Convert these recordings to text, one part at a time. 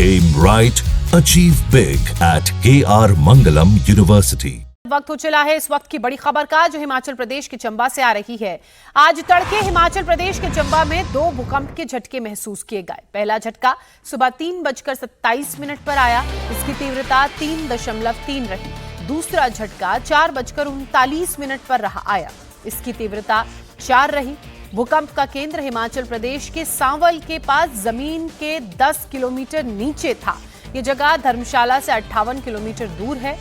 Aim right, achieve big at KR Mangalam University. वक्त हो चला है इस वक्त की बड़ी खबर का, जो हिमाचल प्रदेश के चंबा से आ रही है। आज तड़के हिमाचल प्रदेश के चंबा में 2 भूकंप के झटके महसूस किए गए। पहला झटका सुबह 3:27 पर आया, इसकी तीव्रता 3.3 रही। दूसरा झटका 4:39 पर आया, इसकी तीव्रता 4 रही। भूकंप का केंद्र हिमाचल प्रदेश के सांवल के पास जमीन के 10 किलोमीटर नीचे था। ये जगह धर्मशाला से 58 किलोमीटर दूर है।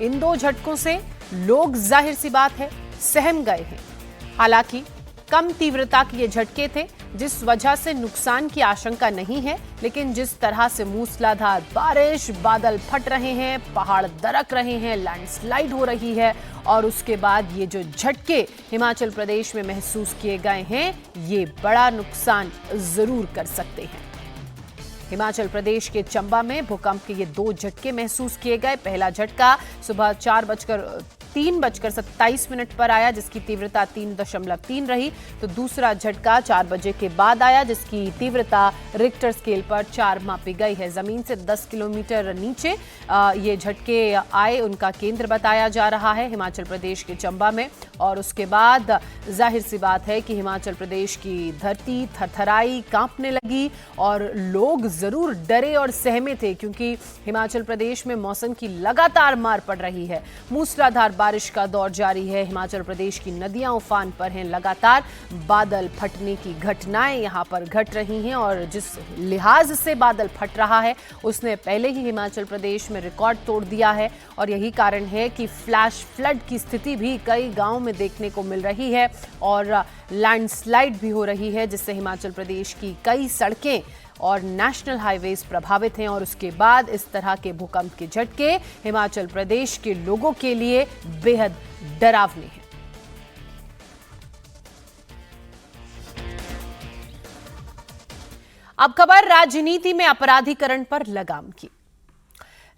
इन 2 झटकों से लोग जाहिर सी बात है सहम गए हैं। हालांकि कम तीव्रता के ये झटके थे, जिस वजह से नुकसान की आशंका नहीं है, लेकिन जिस तरह से मूसलाधार बारिश, बादल फट रहे हैं, पहाड़ दरक रहे हैं, लैंडस्लाइड हो रही है और उसके बाद ये जो झटके हिमाचल प्रदेश में महसूस किए गए हैं, ये बड़ा नुकसान जरूर कर सकते हैं। हिमाचल प्रदेश के चंबा में भूकंप के ये 2 झटके महसूस किए गए। पहला झटका सुबह 3:27 पर आया, जिसकी तीव्रता 3.3 रही। तो दूसरा झटका 4 बजे के बाद आया, जिसकी तीव्रता रिक्टर स्केल पर 4 मापी गई है। जमीन से 10 किलोमीटर नीचे ये झटके आए, उनका केंद्र बताया जा रहा है हिमाचल प्रदेश के चंबा में। और उसके बाद जाहिर सी बात है कि हिमाचल प्रदेश की धरती थरथराई, कांपने लगी और लोग जरूर डरे और सहमे थे, क्योंकि हिमाचल प्रदेश में मौसम की लगातार मार पड़ रही है। मूसलाधार बारिश का दौर जारी है। हिमाचल प्रदेश की नदियां उफान पर हैं। लगातार बादल फटने की घटनाएं यहां पर घट रही हैं और जिस लिहाज से बादल फट रहा है, उसने पहले ही हिमाचल प्रदेश में रिकॉर्ड तोड़ दिया है। और यही कारण है कि फ्लैश फ्लड की स्थिति भी कई गांवों में देखने को मिल रही है और लैंडस्लाइड भी हो रही है, जिससे हिमाचल प्रदेश की कई सड़कें और नेशनल हाईवेज प्रभावित हैं। और उसके बाद इस तरह के भूकंप के झटके हिमाचल प्रदेश के लोगों के लिए बेहद डरावने हैं। अब खबर राजनीति में अपराधीकरण पर लगाम की।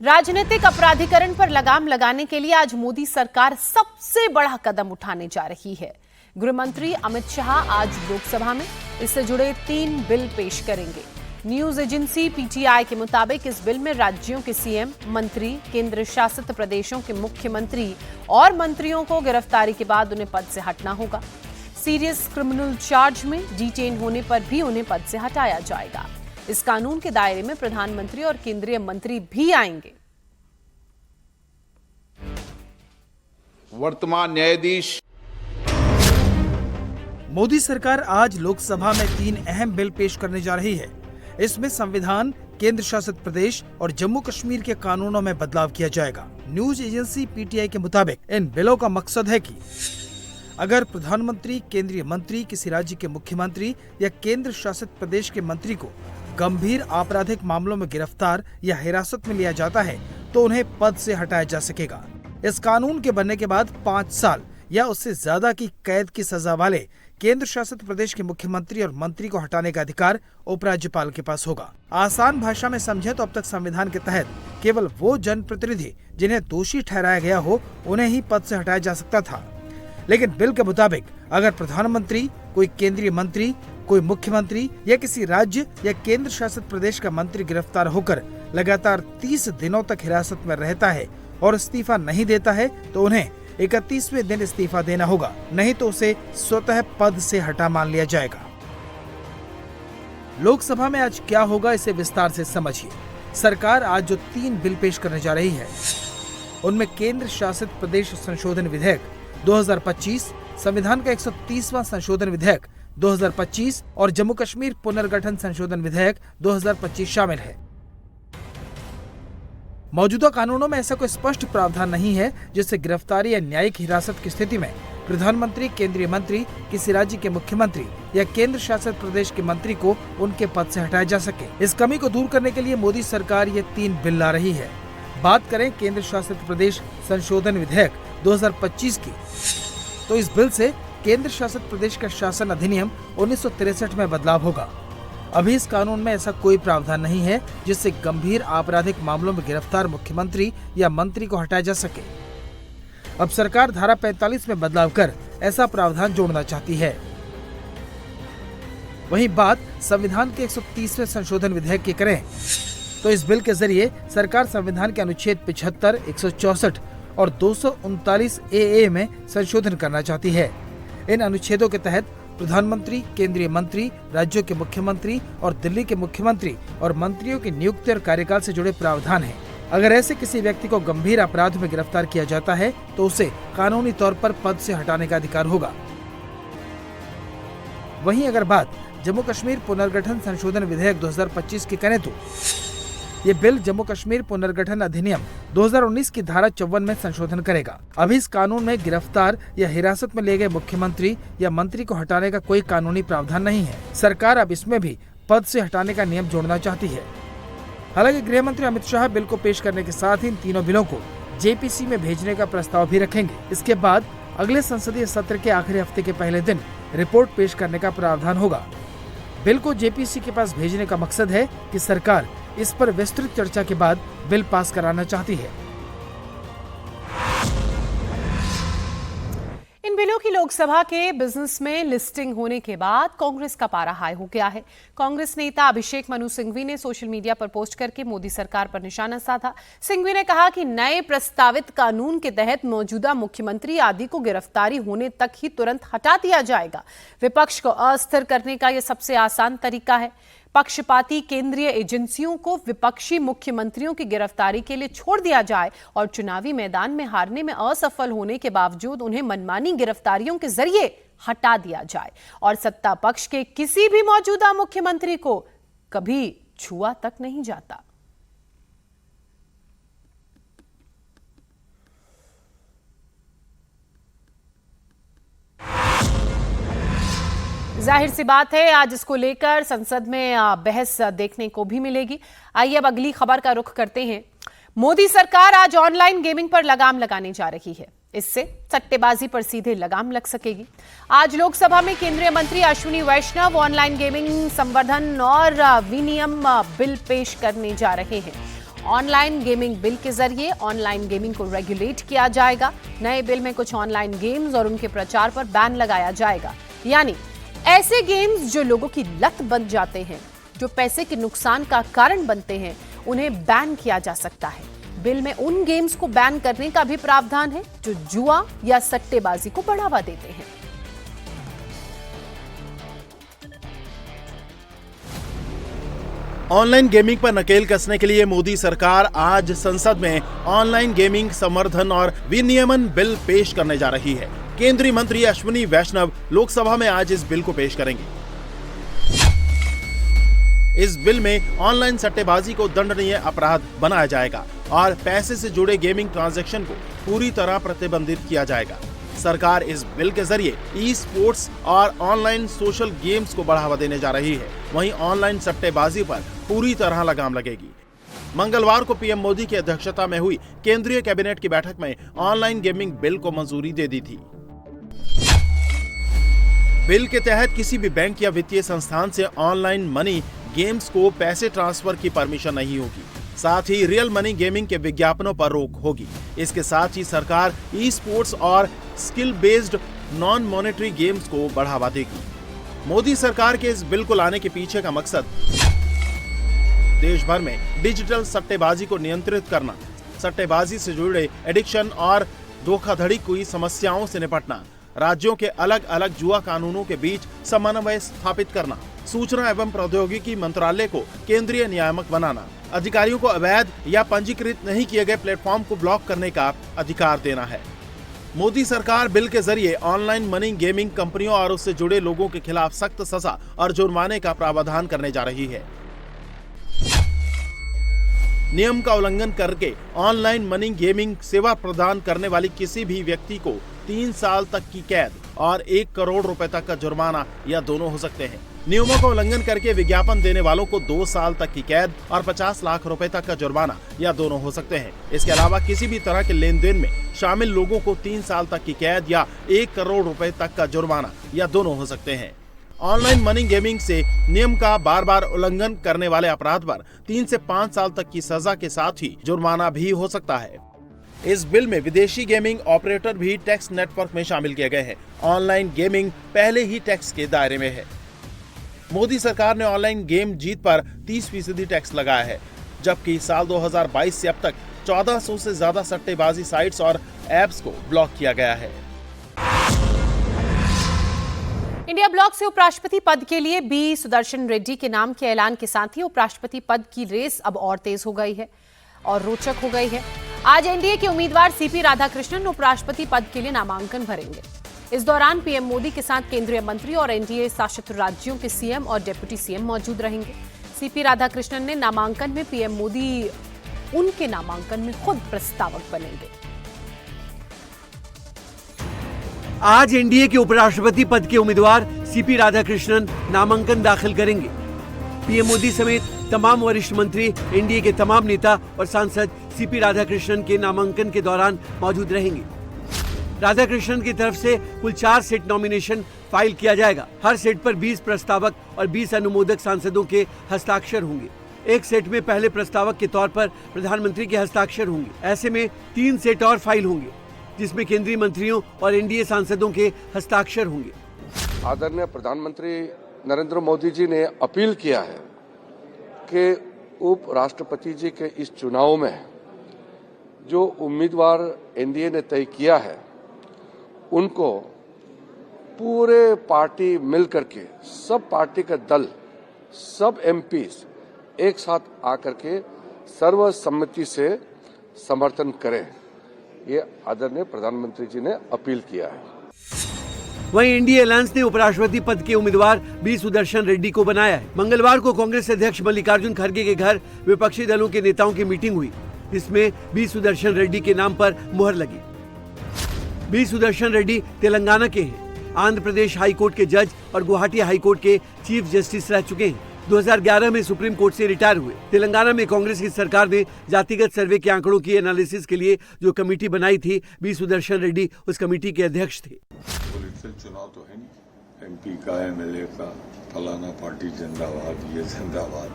राजनीतिक अपराधीकरण पर लगाम लगाने के लिए आज मोदी सरकार सबसे बड़ा कदम उठाने जा रही है। गृह मंत्री अमित शाह आज लोकसभा में इससे जुड़े 3 बिल पेश करेंगे। न्यूज एजेंसी पीटीआई के मुताबिक इस बिल में राज्यों के सीएम, मंत्री, केंद्र शासित प्रदेशों के मुख्यमंत्री और मंत्रियों को गिरफ्तारी के बाद उन्हें पद से हटना होगा। सीरियस क्रिमिनल चार्ज में डिटेन होने पर भी उन्हें पद से हटाया जाएगा। इस कानून के दायरे में प्रधानमंत्री और केंद्रीय मंत्री भी आएंगे। वर्तमान न्यायाधीश मोदी सरकार आज लोकसभा में 3 अहम बिल पेश करने जा रही है। इसमें संविधान, केंद्र शासित प्रदेश और जम्मू कश्मीर के कानूनों में बदलाव किया जाएगा। न्यूज एजेंसी पीटीआई के मुताबिक इन बिलों का मकसद है कि अगर प्रधानमंत्री, केंद्रीय मंत्री, किसी राज्य के मुख्यमंत्री या केंद्र शासित प्रदेश के मंत्री को गंभीर आपराधिक मामलों में गिरफ्तार या हिरासत में लिया जाता है, तो उन्हें पद से हटाया जा सकेगा। इस कानून के बनने के बाद 5 साल या उससे ज्यादा की कैद की सजा वाले केंद्र शासित प्रदेश के मुख्यमंत्री और मंत्री को हटाने का अधिकार उपराज्यपाल के पास होगा। आसान भाषा में समझे तो अब तक संविधान के तहत केवल वो जनप्रतिनिधि जिन्हें दोषी ठहराया गया हो, उन्हें ही पद से हटाया जा सकता था। लेकिन बिल के मुताबिक अगर प्रधानमंत्री, कोई केंद्रीय मंत्री, कोई मुख्यमंत्री या किसी राज्य या केंद्र शासित प्रदेश का मंत्री गिरफ्तार होकर लगातार 30 दिनों तक हिरासत में रहता है और इस्तीफा नहीं देता है, तो उन्हें 31वें दिन इस्तीफा देना होगा, नहीं तो उसे स्वतः पद से हटा मान लिया जाएगा। लोकसभा में आज क्या होगा, इसे विस्तार से समझिए। सरकार आज जो 3 बिल पेश करने जा रही है, उनमें केंद्र शासित प्रदेश संशोधन विधेयक 2025, संविधान का 130वां संशोधन विधेयक 2025 और जम्मू कश्मीर पुनर्गठन संशोधन विधेयक 2025 शामिल है। मौजूदा कानूनों में ऐसा कोई स्पष्ट प्रावधान नहीं है जिससे गिरफ्तारी या न्यायिक हिरासत की स्थिति में प्रधानमंत्री, केंद्रीय मंत्री, किसी राज्य के मुख्यमंत्री या केंद्र शासित प्रदेश के मंत्री को उनके पद से हटाया जा सके। इस कमी को दूर करने के लिए मोदी सरकार ये 3 बिल ला रही है। बात करें केंद्र शासित प्रदेश संशोधन विधेयक 2025 की, तो इस बिल से केंद्र शासित प्रदेश का शासन अधिनियम 1963 में बदलाव होगा। अभी इस कानून में ऐसा कोई प्रावधान नहीं है जिससे गंभीर आपराधिक मामलों में गिरफ्तार मुख्यमंत्री या मंत्री को हटाया जा सके। अब सरकार धारा 45 में बदलाव कर ऐसा प्रावधान जोड़ना चाहती है। वहीं बात संविधान के 130वें संशोधन विधेयक की करें तो इस बिल के जरिए सरकार संविधान के अनुच्छेद 75, 164 और 239 AA में संशोधन करना चाहती है। इन अनुच्छेदों के तहत प्रधानमंत्री, केंद्रीय मंत्री, राज्यों के मुख्यमंत्री और दिल्ली के मुख्यमंत्री और मंत्रियों की नियुक्ति और कार्यकाल से जुड़े प्रावधान हैं। अगर ऐसे किसी व्यक्ति को गंभीर अपराध में गिरफ्तार किया जाता है तो उसे कानूनी तौर पर पद से हटाने का अधिकार होगा। वहीं अगर बात जम्मू कश्मीर पुनर्गठन संशोधन विधेयक 2025 की करें तो ये बिल जम्मू कश्मीर पुनर्गठन अधिनियम 2019 की धारा 54 में संशोधन करेगा। अभी इस कानून में गिरफ्तार या हिरासत में लिए गए मुख्यमंत्री या मंत्री को हटाने का कोई कानूनी प्रावधान नहीं है। सरकार अब इसमें भी पद से हटाने का नियम जोड़ना चाहती है। हालांकि गृह मंत्री अमित शाह बिल को पेश करने के साथ ही इन तीनों बिलों को JPC में भेजने का प्रस्ताव भी रखेंगे। इसके बाद अगले संसदीय सत्र के आखिरी हफ्ते के पहले दिन रिपोर्ट पेश करने का प्रावधान होगा। बिल को JPC के पास भेजने का मकसद है कि सरकार इस पर विस्तृत चर्चा के बाद बिल पास कराना चाहती है। इन बिलों की लोकसभा के बिजनेस में लिस्टिंग होने के बाद कांग्रेस का पारा हाई हो गया है। कांग्रेस नेता अभिषेक मनु सिंघवी ने सोशल मीडिया पर पोस्ट करके मोदी सरकार पर निशाना साधा। सिंघवी ने कहा कि नए प्रस्तावित कानून के तहत मौजूदा मुख्यमंत्री आदि को गिरफ्तारी होने तक ही तुरंत हटा दिया जाएगा। विपक्ष को अस्थिर करने का यह सबसे आसान तरीका है। पक्षपाती केंद्रीय एजेंसियों को विपक्षी मुख्यमंत्रियों की गिरफ्तारी के लिए छोड़ दिया जाए और चुनावी मैदान में हारने में असफल होने के बावजूद उन्हें मनमानी गिरफ्तारियों के जरिए हटा दिया जाए और सत्ता पक्ष के किसी भी मौजूदा मुख्यमंत्री को कभी छुआ तक नहीं जाता। जाहिर सी बात है आज इसको लेकर संसद में बहस देखने को भी मिलेगी। आइए अब अगली खबर का रुख करते हैं। मोदी सरकार आज ऑनलाइन गेमिंग पर लगाम लगाने जा रही है। इससे सट्टेबाजी पर सीधे लगाम लग सकेगी। आज लोकसभा में केंद्रीय मंत्री अश्विनी वैष्णव ऑनलाइन गेमिंग संवर्धन और विनियम बिल पेश करने जा रहे हैं। ऑनलाइन गेमिंग बिल के जरिए ऑनलाइन गेमिंग को रेगुलेट किया जाएगा। नए बिल में कुछ ऑनलाइन गेम्स और उनके प्रचार पर बैन लगाया जाएगा। यानी ऐसे गेम्स जो लोगों की लत बन जाते हैं, जो पैसे के नुकसान का कारण बनते हैं, उन्हें बैन किया जा सकता है। बिल में उन गेम्स को बैन करने का भी प्रावधान है जो जुआ या सट्टेबाजी को बढ़ावा देते हैं। ऑनलाइन गेमिंग पर नकेल कसने के लिए मोदी सरकार आज संसद में ऑनलाइन गेमिंग संवर्धन और विनियमन बिल पेश करने जा रही है। केंद्रीय मंत्री अश्विनी वैष्णव लोकसभा में आज इस बिल को पेश करेंगे। इस बिल में ऑनलाइन सट्टेबाजी को दंडनीय अपराध बनाया जाएगा और पैसे से जुड़े गेमिंग ट्रांजैक्शन को पूरी तरह प्रतिबंधित किया जाएगा। सरकार इस बिल के जरिए ई स्पोर्ट्स और ऑनलाइन सोशल गेम्स को बढ़ावा देने जा रही है। वहीं ऑनलाइन सट्टेबाजी पर पूरी तरह लगाम लगेगी। मंगलवार को पीएम मोदी की अध्यक्षता में हुई केंद्रीय कैबिनेट की बैठक में ऑनलाइन गेमिंग बिल को मंजूरी दे दी थी। बिल के तहत किसी भी बैंक या वित्तीय संस्थान से ऑनलाइन मनी गेम्स को पैसे ट्रांसफर की परमिशन नहीं होगी। साथ ही रियल मनी गेमिंग के विज्ञापनों पर रोक होगी। इसके साथ ही सरकार ई स्पोर्ट्स और skill based non monetary games को बढ़ावा देगी। मोदी सरकार के इस बिल को लाने के पीछे का मकसद देश भर में डिजिटल सट्टेबाजी को नियंत्रित करना, सट्टेबाजी से जुड़े एडिक्शन और धोखाधड़ी की समस्याओं से निपटना, राज्यों के अलग अलग जुआ कानूनों के बीच समन्वय स्थापित करना, सूचना एवं प्रौद्योगिकी मंत्रालय को केंद्रीय नियामक बनाना, अधिकारियों को अवैध या पंजीकृत नहीं किए गए प्लेटफॉर्म को ब्लॉक करने का अधिकार देना है। मोदी सरकार बिल के जरिए ऑनलाइन मनी गेमिंग कंपनियों और उससे जुड़े लोगों के खिलाफ सख्त सजा और जुर्माने का प्रावधान करने जा रही है। नियम का उल्लंघन करके ऑनलाइन मनी गेमिंग सेवा प्रदान करने वाली किसी भी व्यक्ति को 3 साल तक की कैद और 1 करोड़ रुपए तक का जुर्माना या दोनों हो सकते हैं। नियमों का उल्लंघन करके विज्ञापन देने वालों को 2 साल तक की कैद और 50 लाख रुपए तक का जुर्माना या दोनों हो सकते हैं। इसके अलावा किसी भी तरह के लेन देन में शामिल लोगों को 3 साल तक की कैद या 1 करोड़ रुपए तक का जुर्माना या दोनों हो सकते हैं। ऑनलाइन मनी गेमिंग से नियम का बार बार उल्लंघन करने वाले अपराध पर 3 से 5 साल तक की सजा के साथ ही जुर्माना भी हो सकता है। इस बिल में विदेशी गेमिंग ऑपरेटर भी टैक्स नेटवर्क में शामिल किए गए हैं। ऑनलाइन गेमिंग पहले ही टैक्स के दायरे में है। मोदी सरकार ने ऑनलाइन गेम जीत पर 30% टैक्स लगाया है। जबकि साल 2022 से अब तक 1400 से ज्यादा सट्टेबाजी साइट्स और ऐप्स को ब्लॉक किया गया है। इंडिया ब्लॉक से उपराष्ट्रपति पद के लिए बी सुदर्शन रेड्डी के नाम के ऐलान के साथ ही उपराष्ट्रपति पद की रेस अब और तेज हो गई है और रोचक हो गई है। आज एनडीए के उम्मीदवार सीपी राधाकृष्णन उपराष्ट्रपति पद के लिए नामांकन भरेंगे। इस दौरान पीएम मोदी के साथ केंद्रीय मंत्री और एनडीए शासित राज्यों के सीएम और डिप्टी सीएम मौजूद रहेंगे। सीपी राधाकृष्णन ने नामांकन में पीएम मोदी उनके नामांकन में खुद प्रस्तावक बनेंगे। आज एनडीए के उपराष्ट्रपति पद के उम्मीदवार सीपी राधाकृष्णन नामांकन दाखिल करेंगे। पीएम मोदी समेत तमाम वरिष्ठ मंत्री, एनडीए के तमाम नेता और सांसद सीपी राधाकृष्णन के नामांकन के दौरान मौजूद रहेंगे। राधाकृष्णन की तरफ से कुल 4 सेट नॉमिनेशन फाइल किया जाएगा। हर सेट पर 20 प्रस्तावक और 20 अनुमोदक सांसदों के हस्ताक्षर होंगे। एक सेट में पहले प्रस्तावक के तौर पर प्रधानमंत्री के हस्ताक्षर होंगे। ऐसे में 3 सेट और फाइल होंगे जिसमें केंद्रीय मंत्रियों और एनडीए सांसदों के हस्ताक्षर होंगे। आदरणीय प्रधानमंत्री नरेंद्र मोदी जी ने अपील किया है कि उपराष्ट्रपति जी के इस चुनाव में जो उम्मीदवार एनडीए ने तय किया है उनको पूरे पार्टी मिलकर के, सब पार्टी का दल, सब एमपीज एक साथ आकर के सर्वसम्मति से समर्थन करें। ये आदरणीय प्रधानमंत्री जी ने अपील किया है। वहीं एनडीए अलायंस ने उपराष्ट्रपति पद के उम्मीदवार बी सुदर्शन रेड्डी को बनाया है। मंगलवार को कांग्रेस अध्यक्ष मल्लिकार्जुन खड़गे के घर विपक्षी दलों के नेताओं की मीटिंग हुई, जिसमें बी सुदर्शन रेड्डी के नाम पर मुहर लगी। बी सुदर्शन रेड्डी तेलंगाना के हैं। आंध्र प्रदेश हाई कोर्ट के जज और गुवाहाटी हाई कोर्ट के चीफ जस्टिस रह चुके हैं। 2011 में सुप्रीम कोर्ट से रिटायर हुए। तेलंगाना में कांग्रेस की सरकार ने जातिगत सर्वे के आंकड़ों की एनालिसिस के लिए जो कमेटी बनाई थी, बी सुदर्शन रेड्डी उस कमेटी के अध्यक्ष थे। पॉलिटिकल चुनाव तो है नहीं, एमपी का, एमएलए का, फलाना पार्टी जिंदाबाद, ये जिंदाबाद,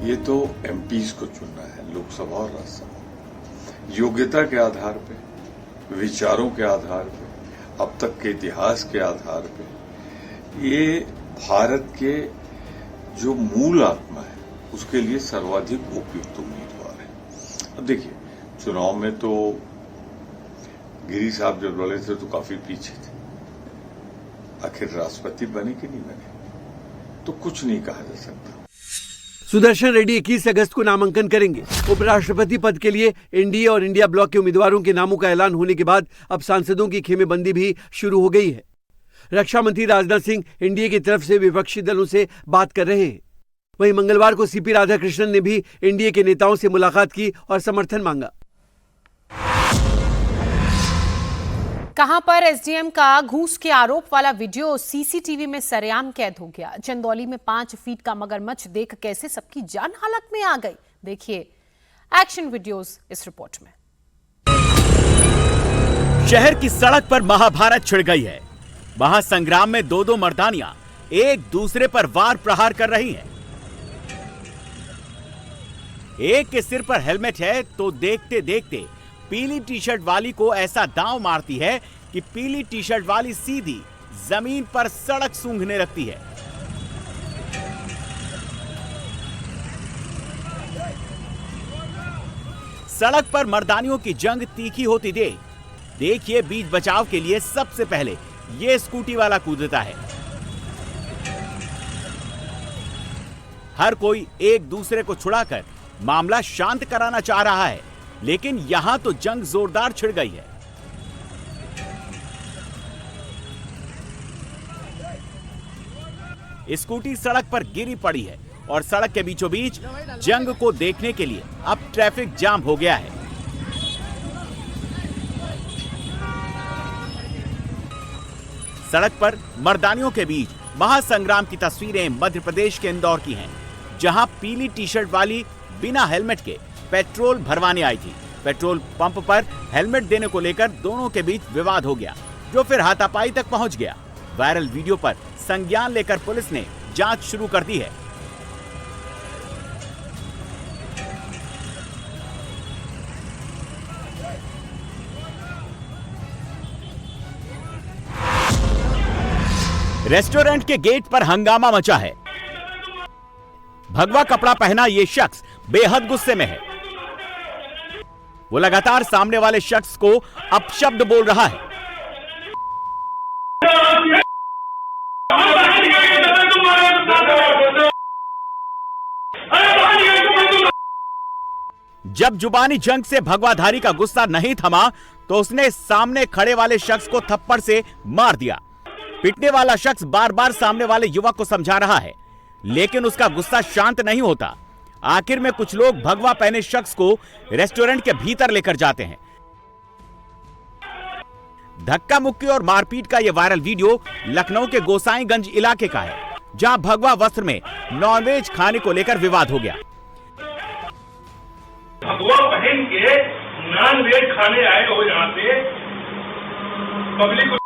ये तो एमपीज को चुनना है, लोकसभा और राज्यसभा। योग्यता के आधार पे, विचारों के आधार पे, अब तक के इतिहास के आधार पे, ये भारत के जो मूल आत्मा है उसके लिए सर्वाधिक उपयुक्त उम्मीदवार है। अब देखिए, चुनाव में तो गिरी साहब जब लड़े थे तो काफी पीछे थे। आखिर राष्ट्रपति बने कि नहीं बने तो कुछ नहीं कहा जा सकता। सुदर्शन रेड्डी 21 अगस्त को नामांकन करेंगे। उपराष्ट्रपति पद के लिए एनडीए और इंडिया ब्लॉक के उम्मीदवारों के नामों का ऐलान होने के बाद अब सांसदों की खेमेबंदी भी शुरू हो गई है। रक्षा मंत्री राजनाथ सिंह एनडीए की तरफ से विपक्षी दलों से बात कर रहे हैं। वहीं मंगलवार को सीपी राधाकृष्णन ने भी एनडीए के नेताओं से मुलाकात की और समर्थन मांगा। कहां पर एसडीएम का घूस के आरोप वाला वीडियो सीसीटीवी में सरेआम कैद हो गया। चंदौली में 5 फीट का मगरमच्छ देख कैसे सबकी जान हालत में आ गई, देखिए एक्शन वीडियोस इस रिपोर्ट में। शहर की सड़क पर महाभारत छिड़ गई है। महासंग्राम में 2 मर्दानियां एक दूसरे पर वार प्रहार कर रही हैं। एक के सिर पर हेलमेट है तो देखते देखते पीली टी शर्ट वाली को ऐसा दांव मारती है कि पीली टी शर्ट वाली सीधी जमीन पर सड़क सूंघने लगती है। सड़क पर मर्दानियों की जंग तीखी होती देखिए बीच बचाव के लिए सबसे पहले ये स्कूटी वाला कूदता है। हर कोई एक दूसरे को छुड़ाकर मामला शांत कराना चाह रहा है, लेकिन यहां तो जंग जोरदार छिड़ गई है। स्कूटी सड़क पर गिरी पड़ी है और सड़क के बीचों बीच जंग को देखने के लिए अब ट्रैफिक जाम हो गया है। सड़क पर मर्दानियों के बीच महासंग्राम की तस्वीरें मध्य प्रदेश के इंदौर की हैं, जहां पीली टी शर्ट वाली बिना हेलमेट के पेट्रोल भरवाने आई थी। पेट्रोल पंप पर हेलमेट देने को लेकर दोनों के बीच विवाद हो गया, जो फिर हाथापाई तक पहुंच गया। वायरल वीडियो पर संज्ञान लेकर पुलिस ने जांच शुरू कर दी है। रेस्टोरेंट के गेट पर हंगामा मचा है। भगवा कपड़ा पहना ये शख्स बेहद गुस्से में है। वो लगातार सामने वाले शख्स को अपशब्द बोल रहा है। जब जुबानी जंग से भगवाधारी का गुस्सा नहीं थमा तो उसने सामने खड़े वाले शख्स को थप्पड़ से मार दिया। पिटने वाला शख्स बार बार सामने वाले युवक को समझा रहा है, लेकिन उसका गुस्सा शांत नहीं होता। आखिर में कुछ लोग भगवा पहने शख्स को रेस्टोरेंट के भीतर लेकर जाते हैं। धक्का मुक्की और मारपीट का यह वायरल वीडियो लखनऊ के गोसाईगंज इलाके का है, जहां भगवा वस्त्र में नॉनवेज खाने को लेकर विवाद हो गया। भगवा पहन के नॉनवेज खाने आए हो यहाँ पे, पब्लिक को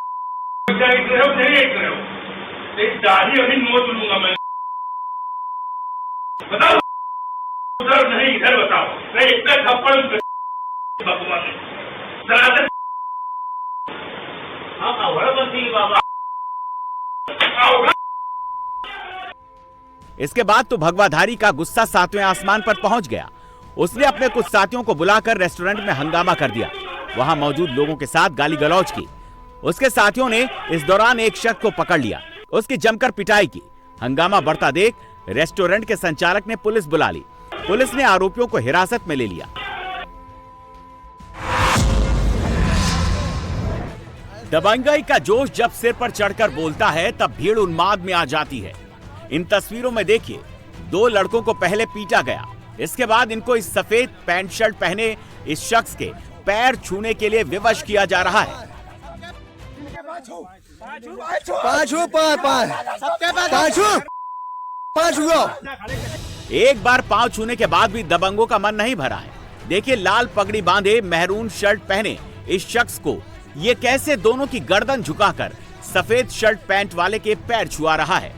दाढ़ी अभी नोच लूंगा मैं। बताओ उधर नहीं इधर बताओ, नहीं इतना थप्पड़ भगवा ने बाबा। इसके बाद तो भगवाधारी का गुस्सा 7वें आसमान पर पहुंच गया। उसने अपने कुछ साथियों को बुलाकर रेस्टोरेंट में हंगामा कर दिया, वहां मौजूद लोगों के साथ गाली गलौज की। उसके साथियों ने इस दौरान एक शख्स को पकड़ लिया, उसकी जमकर पिटाई की। हंगामा बढ़ता देख रेस्टोरेंट के संचालक ने पुलिस बुला ली। पुलिस ने आरोपियों को हिरासत में ले लिया। दबंगई का जोश जब सिर पर चढ़कर बोलता है तब भीड़ उन्माद में आ जाती है। इन तस्वीरों में देखिए, 2 लड़कों को पहले पीटा गया, इसके बाद इनको इस सफेद पैंट शर्ट पहने इस शख्स के पैर छूने के लिए विवश किया जा रहा है। एक बार पांव छूने के बाद भी दबंगों का मन नहीं भरा है। देखिए, लाल पगड़ी बांधे मेहरून शर्ट पहने इस शख्स को ये कैसे दोनों की गर्दन झुकाकर सफेद शर्ट पैंट वाले के पैर छुआ रहा है।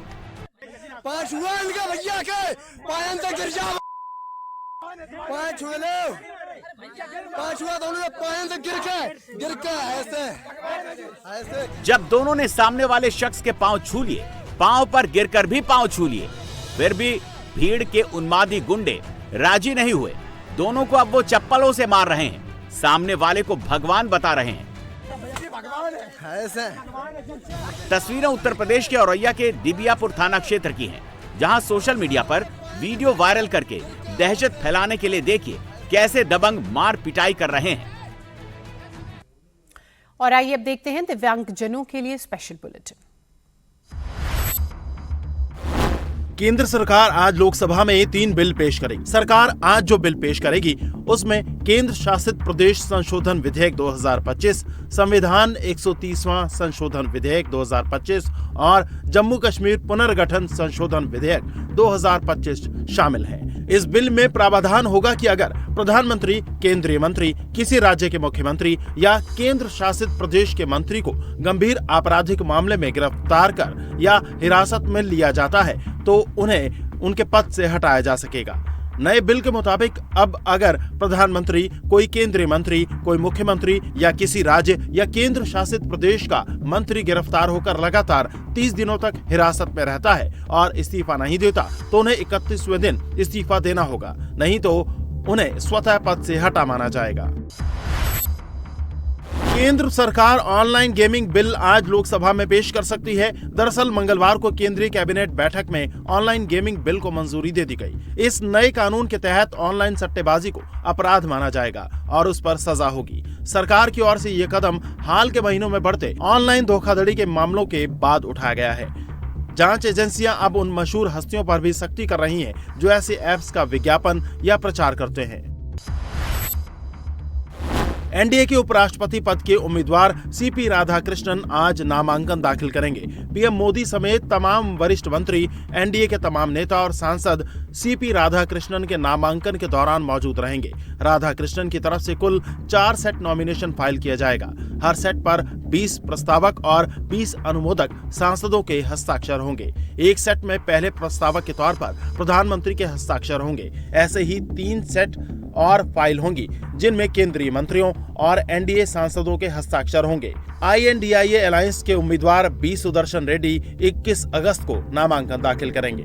जब दोनों ने सामने वाले शख्स के पांव छू लिए, पांव पर गिरकर भी पांव छू लिए, फिर भी भीड़ के उन्मादी गुंडे राजी नहीं हुए। दोनों को अब वो चप्पलों से मार रहे हैं, सामने वाले को भगवान बता रहे हैं। तस्वीरें उत्तर प्रदेश के औरैया के दिबियापुर थाना क्षेत्र की हैं, जहां सोशल मीडिया पर वीडियो वायरल करके दहशत फैलाने के लिए देखिए कैसे दबंग मार पिटाई कर रहे हैं। और आइए अब देखते हैं दिव्यांगजनों के लिए स्पेशल बुलेटिन। केंद्र सरकार आज लोकसभा में 3 बिल पेश करेगी। सरकार आज जो बिल पेश करेगी उसमें केंद्र शासित प्रदेश संशोधन विधेयक 2025, संविधान 130वां संशोधन विधेयक 2025 और जम्मू कश्मीर पुनर्गठन संशोधन विधेयक 2025 शामिल हैं। इस बिल में प्रावधान होगा कि अगर प्रधानमंत्री, केंद्रीय मंत्री, किसी राज्य के मुख्यमंत्री या केंद्र शासित प्रदेश के मंत्री को गंभीर आपराधिक मामले में गिरफ्तार कर या हिरासत में लिया जाता है तो उन्हें उनके पद से हटाया जा सकेगा। नए बिल के मुताबिक अब अगर प्रधानमंत्री, कोई केंद्रीय मंत्री, कोई मुख्यमंत्री या किसी राज्य या केंद्र शासित प्रदेश का मंत्री गिरफ्तार होकर लगातार 30 दिनों तक हिरासत में रहता है और इस्तीफा नहीं देता तो उन्हें 31वें दिन इस्तीफा देना होगा, नहीं तो उन्हें स्वतः पद से हटा माना जाएगा। केंद्र सरकार ऑनलाइन गेमिंग बिल आज लोकसभा में पेश कर सकती है। दरअसल मंगलवार को केंद्रीय कैबिनेट बैठक में ऑनलाइन गेमिंग बिल को मंजूरी दे दी गई। इस नए कानून के तहत ऑनलाइन सट्टेबाजी को अपराध माना जाएगा और उस पर सजा होगी। सरकार की ओर से ये कदम हाल के महीनों में बढ़ते ऑनलाइन धोखाधड़ी के मामलों के बाद उठाया गया है। जांच एजेंसियां अब उन मशहूर हस्तियों पर भी सख्ती कर रही हैं जो ऐसे ऐप्स का विज्ञापन या प्रचार करते हैं। एनडीए के उपराष्ट्रपति पद के उम्मीदवार सीपी राधाकृष्णन आज नामांकन दाखिल करेंगे। पीएम मोदी समेत तमाम वरिष्ठ मंत्री, एनडीए के तमाम नेता और सांसद सीपी राधाकृष्णन के नामांकन के दौरान मौजूद रहेंगे। राधाकृष्णन की तरफ से कुल 4 सेट नॉमिनेशन फाइल किया जाएगा। हर सेट पर 20 प्रस्तावक और 20 अनुमोदक सांसदों के हस्ताक्षर होंगे। एक सेट में पहले प्रस्तावक के तौर पर प्रधानमंत्री के हस्ताक्षर होंगे। ऐसे ही 3 सेट और फाइल होंगी जिनमें केंद्रीय मंत्रियों और एनडीए सांसदों के हस्ताक्षर होंगे। INDIA अलायंस के उम्मीदवार बी सुदर्शन रेड्डी 21 अगस्त को नामांकन दाखिल करेंगे।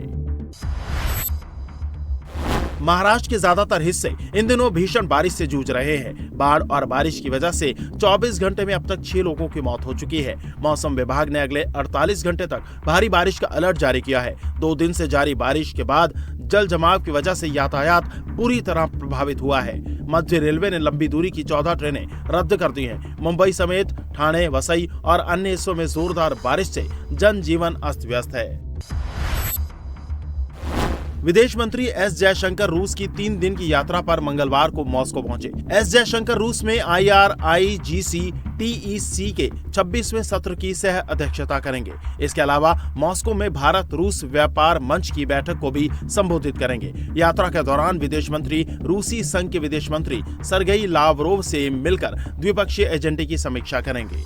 महाराष्ट्र के ज्यादातर हिस्से इन दिनों भीषण बारिश से जूझ रहे हैं। बाढ़ और बारिश की वजह से 24 घंटे में अब तक 6 लोगों की मौत हो चुकी है। मौसम विभाग ने अगले 48 घंटे तक भारी बारिश का अलर्ट जारी किया है। 2 दिन से जारी बारिश के बाद जल जमाव की वजह से यातायात पूरी तरह प्रभावित हुआ है। मध्य रेलवे ने लंबी दूरी की 14 ट्रेनें रद्द कर दी हैं। मुंबई समेत ठाणे, वसई और अन्य हिस्सों में जोरदार बारिश से जनजीवन अस्त व्यस्त है। विदेश मंत्री एस जयशंकर रूस की 3 दिन की यात्रा पर मंगलवार को मॉस्को पहुंचे। एस जयशंकर रूस में IRIGC TEC के 26वें सत्र की सह अध्यक्षता करेंगे। इसके अलावा मॉस्को में भारत रूस व्यापार मंच की बैठक को भी संबोधित करेंगे। यात्रा के दौरान विदेश मंत्री रूसी संघ के विदेश मंत्री सरगेई लावरोव से मिलकर द्विपक्षीय एजेंडे की समीक्षा करेंगे।